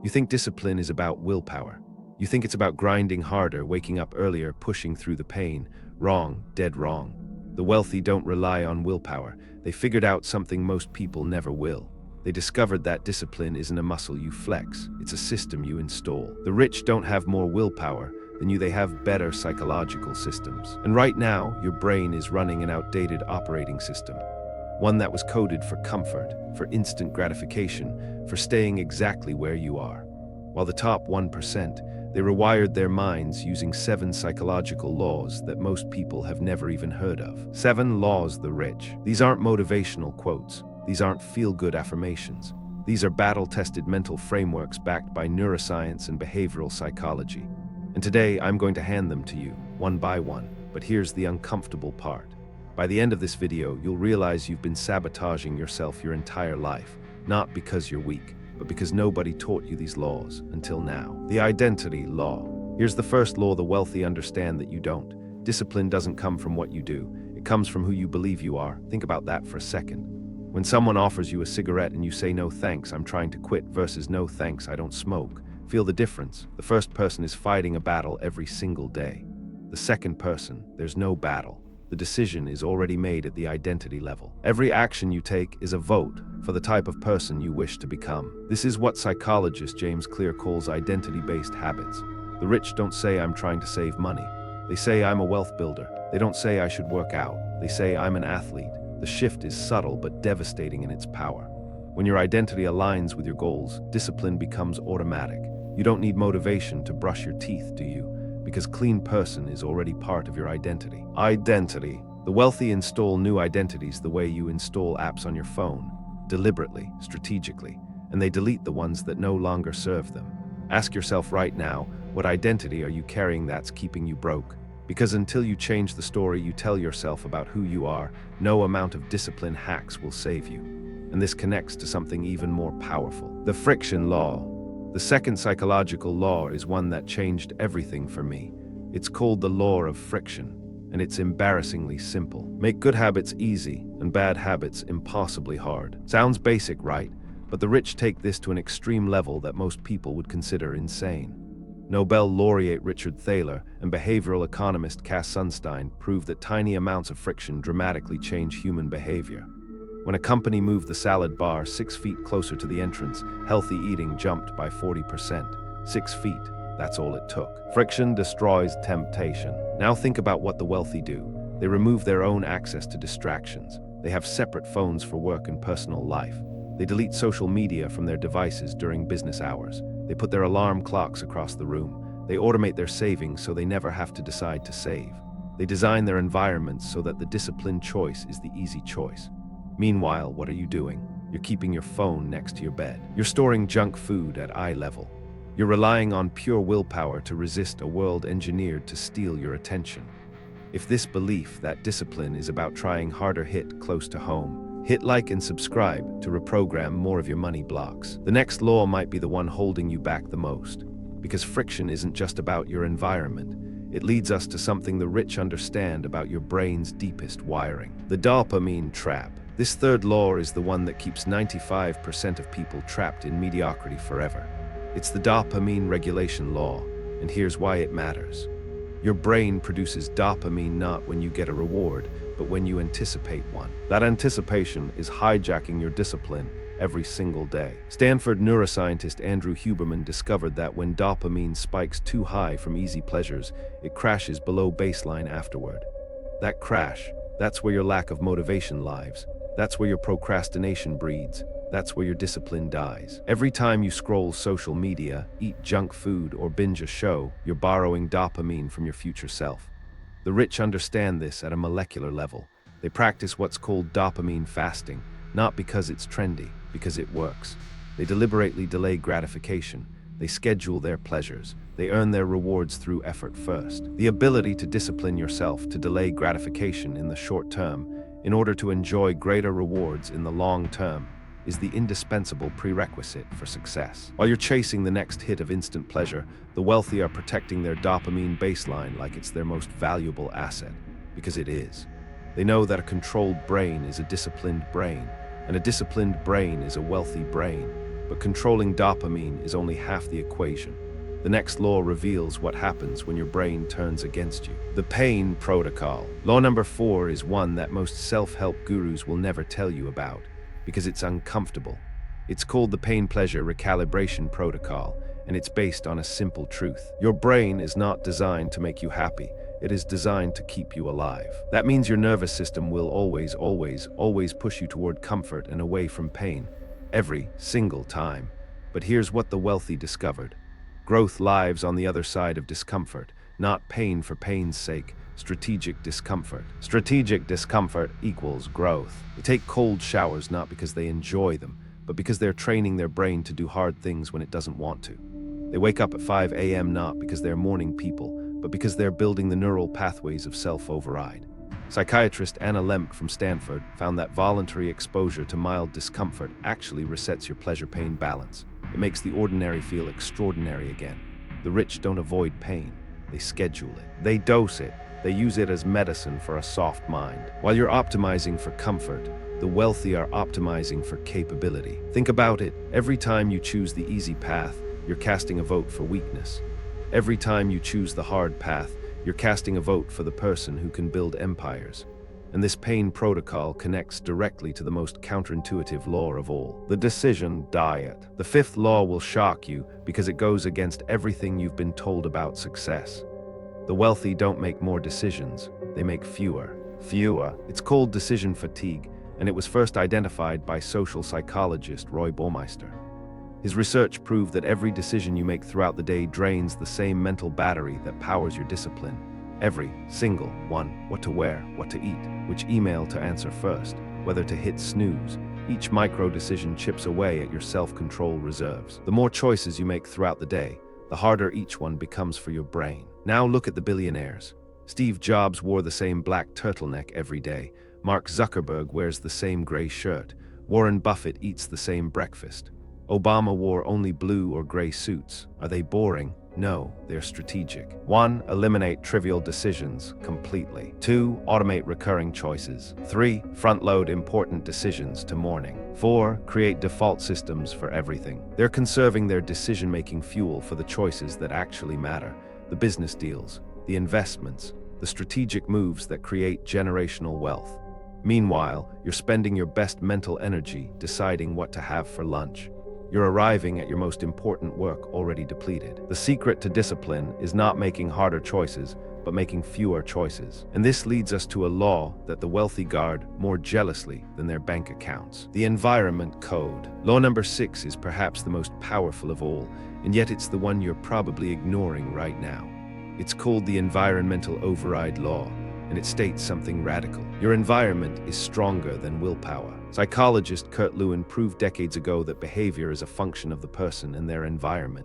You think discipline is about willpower. You think it's about grinding harder, waking up earlier, pushing through the pain. Wrong, dead wrong. The wealthy don't rely on willpower. They figured out something most people never will. They discovered that discipline isn't a muscle you flex, it's a system you install. The rich don't have more willpower than you, they have better psychological systems. And right now, your brain is running an outdated operating system. One that was coded for comfort, for instant gratification, for staying exactly where you are. While the top 1%, they rewired their minds using 7 psychological laws that most people have never even heard of. 7 laws the rich. These aren't motivational quotes. These aren't feel-good affirmations. These are battle-tested mental frameworks backed by neuroscience and behavioral psychology. And today, I'm going to hand them to you, one by one. But here's the uncomfortable part. By the end of this video, you'll realize you've been sabotaging yourself your entire life, not because you're weak, but because nobody taught you these laws until now. The identity law. Here's the first law the wealthy understand that you don't. Discipline doesn't come from what you do. It comes from who you believe you are. Think about that for a second. When someone offers you a cigarette and you say, "No thanks, I'm trying to quit," versus "No thanks, I don't smoke," feel the difference. The first person is fighting a battle every single day. The second person, there's no battle. The decision is already made at the identity level. Every action you take is a vote for the type of person you wish to become. This is what psychologist James Clear calls identity-based habits. The rich don't say, "I'm trying to save money." They say, "I'm a wealth builder." They don't say, "I should work out." They say, "I'm an athlete." The shift is subtle but devastating in its power. When your identity aligns with your goals, discipline becomes automatic. You don't need motivation to brush your teeth, do you? Because clean person is already part of your identity. Identity. The wealthy install new identities the way you install apps on your phone, deliberately, strategically, and they delete the ones that no longer serve them. Ask yourself right now, what identity are you carrying that's keeping you broke? Because until you change the story you tell yourself about who you are, no amount of discipline hacks will save you. And this connects to something even more powerful. The friction law. The second psychological law is one that changed everything for me. It's called the law of friction, and it's embarrassingly simple. Make good habits easy and bad habits impossibly hard. Sounds basic, right? But the rich take this to an extreme level that most people would consider insane. Nobel laureate Richard Thaler and behavioral economist Cass Sunstein proved that tiny amounts of friction dramatically change human behavior. When a company moved the salad bar 6 feet closer to the entrance, healthy eating jumped by 40%. 6 feet, that's all it took. Friction destroys temptation. Now think about what the wealthy do. They remove their own access to distractions. They have separate phones for work and personal life. They delete social media from their devices during business hours. They put their alarm clocks across the room. They automate their savings so they never have to decide to save. They design their environments so that the disciplined choice is the easy choice. Meanwhile, what are you doing? You're keeping your phone next to your bed. You're storing junk food at eye level. You're relying on pure willpower to resist a world engineered to steal your attention. If this belief that discipline is about trying harder hit close to home, hit like and subscribe to reprogram more of your money blocks. The next law might be the one holding you back the most, because friction isn't just about your environment. It leads us to something the rich understand about your brain's deepest wiring. The dopamine trap. This third law is the one that keeps 95% of people trapped in mediocrity forever. It's the dopamine regulation law, and here's why it matters. Your brain produces dopamine not when you get a reward, but when you anticipate one. That anticipation is hijacking your discipline every single day. Stanford neuroscientist Andrew Huberman discovered that when dopamine spikes too high from easy pleasures, it crashes below baseline afterward. That crash, that's where your lack of motivation lives. That's where your procrastination breeds. That's where your discipline dies. Every time you scroll social media, eat junk food, or binge a show, you're borrowing dopamine from your future self. The rich understand this at a molecular level. They practice what's called dopamine fasting, not because it's trendy, because it works. They deliberately delay gratification. They schedule their pleasures. They earn their rewards through effort first. The ability to discipline yourself to delay gratification in the short term in order to enjoy greater rewards in the long term is the indispensable prerequisite for success. While you're chasing the next hit of instant pleasure, the wealthy are protecting their dopamine baseline like it's their most valuable asset, because it is. They know that a controlled brain is a disciplined brain, and a disciplined brain is a wealthy brain. but controlling dopamine is only half the equation. The next law reveals what happens when your brain turns against you. The pain protocol. Law number 4 is one that most self-help gurus will never tell you about because it's uncomfortable. It's called the pain-pleasure recalibration protocol, and it's based on a simple truth. Your brain is not designed to make you happy. It is designed to keep you alive. That means your nervous system will always push you toward comfort and away from pain, every single time. But here's what the wealthy discovered. Growth lives on the other side of discomfort, not pain for pain's sake, strategic discomfort. Strategic discomfort equals growth. They take cold showers not because they enjoy them, but because they're training their brain to do hard things when it doesn't want to. They wake up at 5 a.m. not because they're morning people, but because they're building the neural pathways of self-override. Psychiatrist Anna Lemke from Stanford found that voluntary exposure to mild discomfort actually resets your pleasure-pain balance. It makes the ordinary feel extraordinary again. The rich don't avoid pain, they schedule it. They dose it. They use it as medicine for a soft mind. While you're optimizing for comfort, the wealthy are optimizing for capability. Think about it. Every time you choose the easy path, you're casting a vote for weakness. Every time you choose the hard path, you're casting a vote for the person who can build empires. And this pain protocol connects directly to the most counterintuitive law of all, the decision diet. The 5th law will shock you because it goes against everything you've been told about success. The wealthy don't make more decisions, they make fewer. It's called decision fatigue, and it was first identified by social psychologist Roy Baumeister. His research proved that every decision you make throughout the day drains the same mental battery that powers your discipline. Every single one. What to wear, what to eat, which email to answer first, whether to hit snooze. Each micro decision chips away at your self-control reserves. The more choices you make throughout the day, the harder each one becomes for your brain. Now look at the billionaires. Steve Jobs wore the same black turtleneck every day. Mark Zuckerberg wears the same gray shirt. Warren Buffett eats the same breakfast. Obama wore only blue or gray suits. Are they boring? No, they're strategic. 1. Eliminate trivial decisions completely. 2. Automate recurring choices. 3. Front-load important decisions to morning. 4. Create default systems for everything. They're conserving their decision-making fuel for the choices that actually matter. The business deals, the investments, the strategic moves that create generational wealth. Meanwhile, you're spending your best mental energy deciding what to have for lunch. You're arriving at your most important work already depleted. The secret to discipline is not making harder choices, but making fewer choices. And this leads us to a law that the wealthy guard more jealously than their bank accounts. The environment code. Law number 6 is perhaps the most powerful of all, and yet it's the one you're probably ignoring right now. It's called the environmental override law, and it states something radical. Your environment is stronger than willpower. Psychologist Kurt Lewin proved decades ago that behavior is a function of the person and their environment.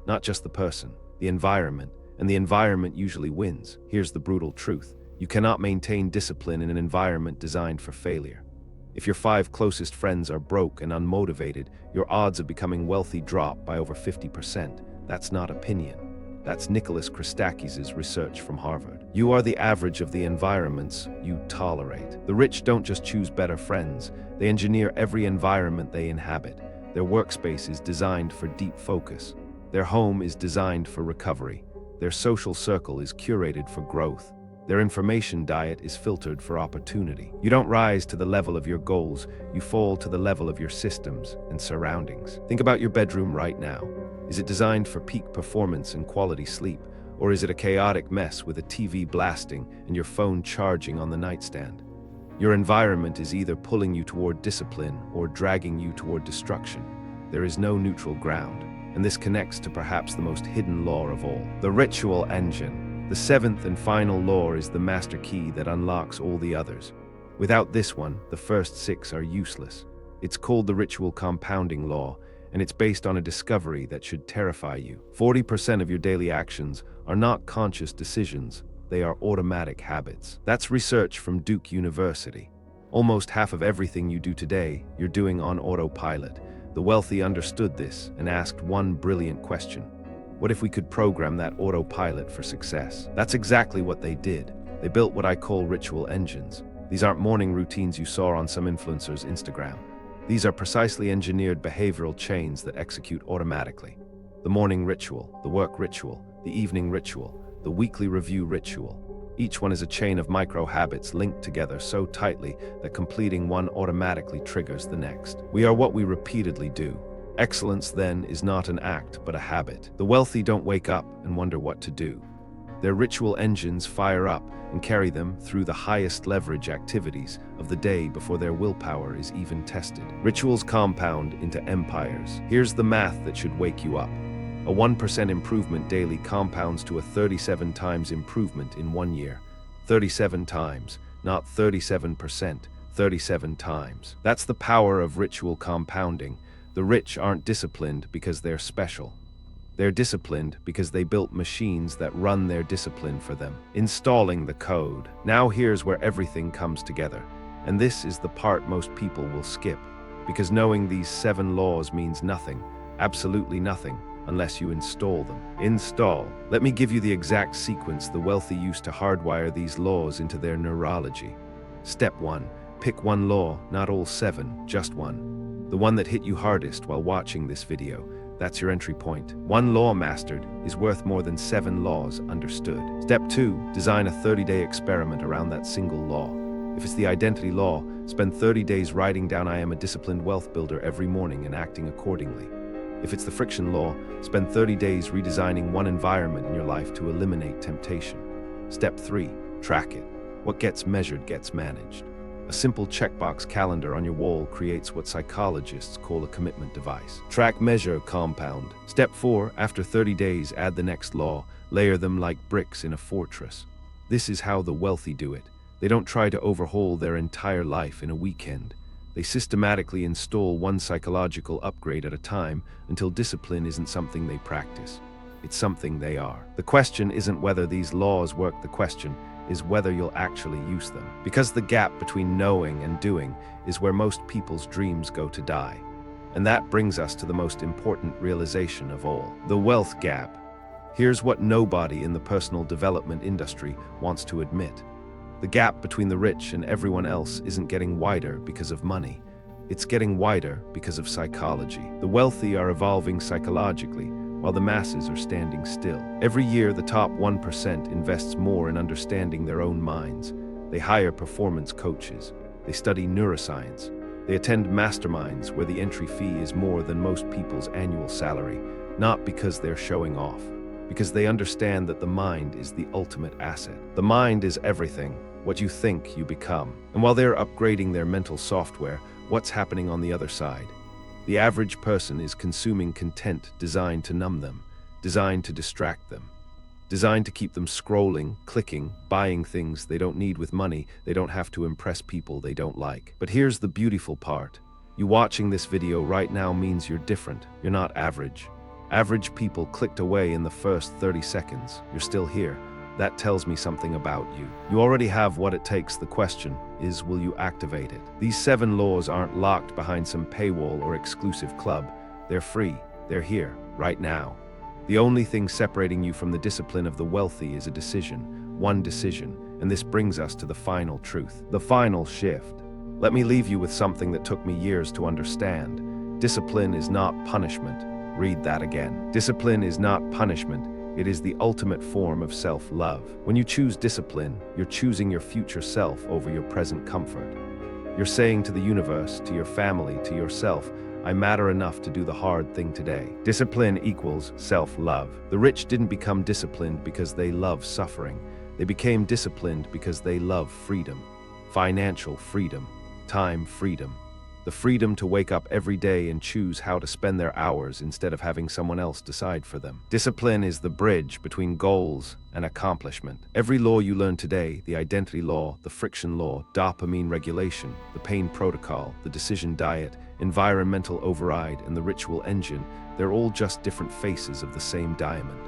Not just the person, the environment, and the environment usually wins. Here's the brutal truth. You cannot maintain discipline in an environment designed for failure. If your 5 closest friends are broke and unmotivated, your odds of becoming wealthy drop by over 50%. That's not opinion. That's Nicholas Christakis' research from Harvard. You are the average of the environments you tolerate. The rich don't just choose better friends, they engineer every environment they inhabit. Their workspace is designed for deep focus. Their home is designed for recovery. Their social circle is curated for growth. Their information diet is filtered for opportunity. You don't rise to the level of your goals, you fall to the level of your systems and surroundings. Think about your bedroom right now. Is it designed for peak performance and quality sleep, or is it a chaotic mess with a TV blasting and your phone charging on the nightstand? Your environment is either pulling you toward discipline or dragging you toward destruction. There is no neutral ground, and this connects to perhaps the most hidden law of all, the ritual engine. The 7th and final law is the master key that unlocks all the others. Without this one, the first 6 are useless. It's called the ritual compounding law, and it's based on a discovery that should terrify you. 40% of your daily actions are not conscious decisions, they are automatic habits. That's research from Duke University. Almost half of everything you do today, you're doing on autopilot. The wealthy understood this and asked one brilliant question. What if we could program that autopilot for success? That's exactly what they did. They built what I call ritual engines. These aren't morning routines you saw on some influencer's Instagram. These are precisely engineered behavioral chains that execute automatically. The morning ritual, the work ritual, the evening ritual, the weekly review ritual. Each one is a chain of micro-habits linked together so tightly that completing one automatically triggers the next. We are what we repeatedly do. Excellence, then, is not an act, but a habit. The wealthy don't wake up and wonder what to do. Their ritual engines fire up and carry them through the highest leverage activities of the day before their willpower is even tested. Rituals compound into empires. Here's the math that should wake you up. A 1% improvement daily compounds to a 37 times improvement in 1 year. 37 times, not 37%, 37 times. That's the power of ritual compounding. The rich aren't disciplined because they're special. They're disciplined because they built machines that run their discipline for them. Installing the code. Now here's where everything comes together. And this is the part most people will skip, because knowing these 7 laws means nothing, absolutely nothing, unless you install them. Install. Let me give you the exact sequence the wealthy used to hardwire these laws into their neurology. Step 1. Pick one law, not all 7, just one. The one that hit you hardest while watching this video. That's your entry point. One law mastered is worth more than 7 laws understood. Step 2. Design a 30-day experiment around that single law. If it's the identity law, spend 30 days writing down "I am a disciplined wealth builder" every morning and acting accordingly. If it's the friction law, spend 30 days redesigning one environment in your life to eliminate temptation. Step 3. Track it. What gets measured gets managed. A simple checkbox calendar on your wall creates what psychologists call a commitment device. Track, measure, compound. Step 4. After 30 days, add the next law. Layer them like bricks in a fortress. This is how the wealthy do it. They don't try to overhaul their entire life in a weekend. They systematically install one psychological upgrade at a time until discipline isn't something they practice. It's something they are. The question isn't whether these laws work, the question is whether you'll actually use them. Because the gap between knowing and doing is where most people's dreams go to die. And that brings us to the most important realization of all, the wealth gap. Here's what nobody in the personal development industry wants to admit. The gap between the rich and everyone else isn't getting wider because of money. It's getting wider because of psychology. The wealthy are evolving psychologically, while the masses are standing still. Every year, the top 1% invests more in understanding their own minds. They hire performance coaches. They study neuroscience. They attend masterminds where the entry fee is more than most people's annual salary, not because they're showing off, because they understand that the mind is the ultimate asset. The mind is everything. What you think, you become. And while they're upgrading their mental software, what's happening on the other side? The average person is consuming content designed to numb them, designed to distract them, designed to keep them scrolling, clicking, buying things they don't need with money they don't have to impress people they don't like. But here's the beautiful part. You watching this video right now means you're different. You're not average. Average people clicked away in the first 30 seconds. You're still here. That tells me something about you. You already have what it takes. The question is, will you activate it? These 7 laws aren't locked behind some paywall or exclusive club. They're free. They're here, right now. The only thing separating you from the discipline of the wealthy is a decision, one decision, and this brings us to the final truth, the final shift. Let me leave you with something that took me years to understand. Discipline is not punishment. Read that again. Discipline is not punishment. It is the ultimate form of self-love. When you choose discipline, you're choosing your future self over your present comfort. You're saying to the universe, to your family, to yourself, I matter enough to do the hard thing today. Discipline equals self-love. The rich didn't become disciplined because they love suffering. They became disciplined because they love freedom. Financial freedom, time freedom. The freedom to wake up every day and choose how to spend their hours instead of having someone else decide for them. Discipline is the bridge between goals and accomplishment. Every law you learn today, the identity law, the friction law, dopamine regulation, the pain protocol, the decision diet, environmental override, and the ritual engine, they're all just different faces of the same diamond.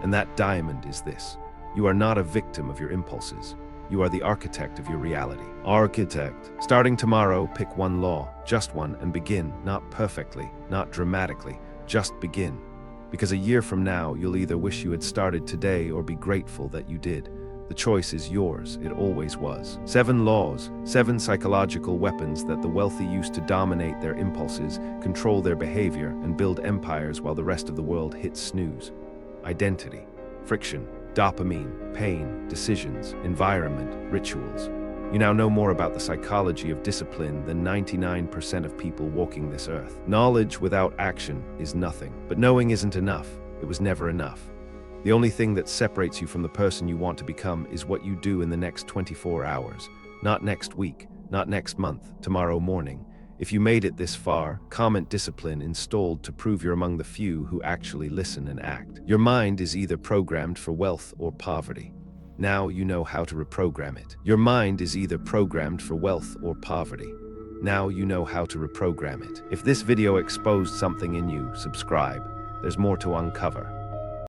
And that diamond is this. You are not a victim of your impulses. You are the architect of your reality. Architect. Starting tomorrow, pick one law, just one, and begin, not perfectly, not dramatically, just begin. Because a year from now, you'll either wish you had started today or be grateful that you did. The choice is yours, it always was. 7 laws, 7 psychological weapons that the wealthy use to dominate their impulses, control their behavior, and build empires while the rest of the world hits snooze. Identity, friction, dopamine, pain, decisions, environment, rituals. You now know more about the psychology of discipline than 99% of people walking this earth. Knowledge without action is nothing. But knowing isn't enough. It was never enough. The only thing that separates you from the person you want to become is what you do in the next 24 hours. Not next week, not next month, tomorrow morning. If you made it this far, comment discipline installed to prove you're among the few who actually listen and act. Your mind is either programmed for wealth or poverty. Now you know how to reprogram it. Your mind is either programmed for wealth or poverty. Now you know how to reprogram it. If this video exposed something in you, subscribe. There's more to uncover.